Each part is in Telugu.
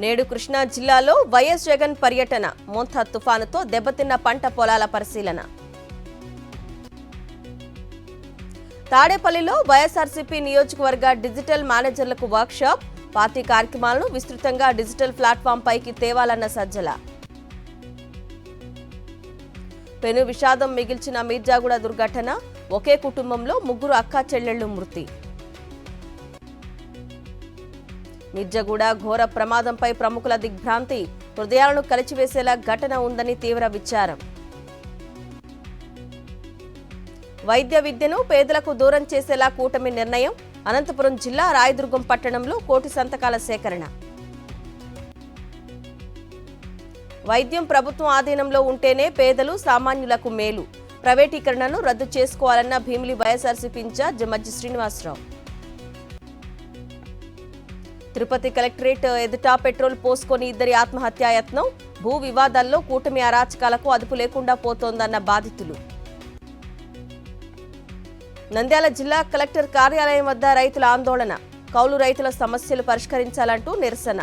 నేడు కృష్ణా జిల్లాలో వైఎస్ జగన్ పర్యటన, మోంతా తుఫానుతో దెబ్బతిన్న పంట పొలాల పరిశీలన. తాడేపల్లిలో వైఎస్ఆర్సీపీ నియోజకవర్గ డిజిటల్ మేనేజర్లకు వర్క్షాప్, పార్టీ కార్యక్రమాలను విస్తృతంగా డిజిటల్ ప్లాట్ఫామ్ పైకి తేవాలన్న సజ్జల. పెను విషాదం మిగిల్చిన మీర్జాగూడ దుర్ఘటన, ఒకే కుటుంబంలో ముగ్గురు అక్కా చెల్లెళ్లు మృతి. మిర్జాగూడ ఘోర ప్రమాదంపై ప్రముఖుల దిగ్భ్రాంతి, హృదయాలను కలిచివేసేలా ఘటన ఉందని తీవ్ర విచారం. వైద్య విద్యను పేదలకు దూరం చేసేలా కూటమి నిర్ణయం, అనంతపురం జిల్లా రాయదుర్గం పట్టణంలో 1 కోటి సంతకాల సేకరణ. వైద్యం ప్రభుత్వం ఆధీనంలో ఉంటేనే పేదలు సామాన్యులకు మేలు, ప్రైవేటీకరణను రద్దు చేసుకోవాలన్న భీమిలి వైఎస్ఆర్సీపీ ఇన్ఛార్జ్ మజ్జి శ్రీనివాసరావు. తిరుపతి కలెక్టరేట్ ఎదుట పెట్రోల్ పోసుకొని ఇద్దరి ఆత్మహత్యాయత్నం, భూ వివాదాల్లో కూటమి అరాచకాలకు అదుపు లేకుండా పోతోందన్న బాధితులు. నంద్యాల జిల్లా కలెక్టర్ కార్యాలయం వద్ద రైతుల ఆందోళన, కౌలు రైతుల సమస్యలు పరిష్కరించాలంటూ నిరసన.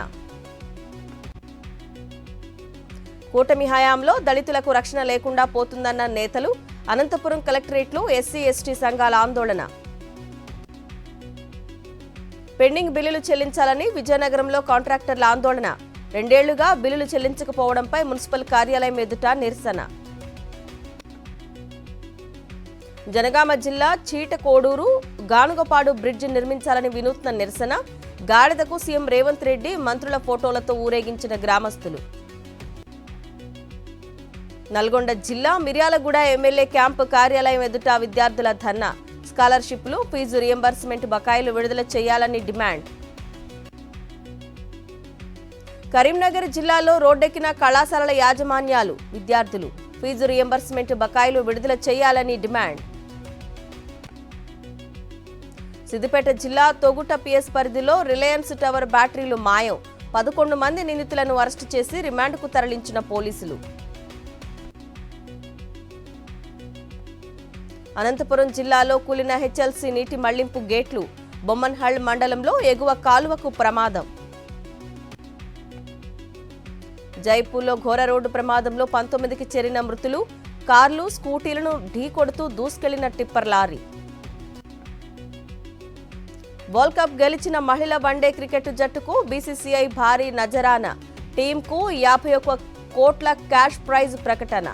కూటమి హయాంలో దళితులకు రక్షణ లేకుండా పోతుందన్న నేతలు, అనంతపురం కలెక్టరేట్లో ఎస్సీ ఎస్టీ సంఘాల ఆందోళన. పెండింగ్ బిల్లులు చెల్లించాలని విజయనగరంలో కాంట్రాక్టర్ల ఆందోళన, 2 ఏళ్లుగా బిల్లులు చెల్లించకపోవడంపై మున్సిపల్ కార్యాలయం ఎదుట నిరసన. జనగామ జిల్లా చీటకోడూరు గానుగపాడు బ్రిడ్జి నిర్మించాలని వినూత్న నిరసన, గాడిదకు సీఎం రేవంత్ రెడ్డి మంత్రుల ఫోటోలతో ఊరేగించిన గ్రామస్తులు. నల్గొండ జిల్లా మిర్యాలగూడ ఎమ్మెల్యే క్యాంపు కార్యాలయం ఎదుట విద్యార్థుల ధర్నా, స్కాలర్షిప్లు, ఫీజు రియంబర్స్మెంట్ బకాయిలు విడుదల చేయాలని డిమాండ్. కరీంనగర్ జిల్లాలో రోడ్డెక్కిన కళాశాలల యాజమాన్యాలు, విద్యార్థులు, ఫీజు రియంబర్స్మెంట్ బకాయిలు విడుదల చేయాలని డిమాండ్. సిద్దిపేట జిల్లా తొగుట పిఎస్ పరిధిలో రిలయన్స్ టవర్ బ్యాటరీలు మాయం, 11 మంది నిందితులను అరెస్టు చేసి రిమాండ్కు తరలించిన పోలీసులు. అనంతపురం జిల్లాలో కూలిన హెచ్ఎల్సీ నీటి మళ్లింపు గేట్లు, బొమ్మన్హల్ మండలంలో ఎగువ కాలువకు ప్రమాదం. జైపూర్లో ఘోర రోడ్డు ప్రమాదంలో 19కి చేరిన మృతులు, కార్లు స్కూటీలను ఢీకొడుతూ దూసుకెళ్లిన టిప్పర్ లారీ. వరల్డ్ కప్ గెలిచిన మహిళా వన్డే క్రికెట్ జట్టుకు బీసీసీఐ భారీ నజరానా, టీంకు 51 కోట్ల క్యాష్ ప్రైజ్ ప్రకటన.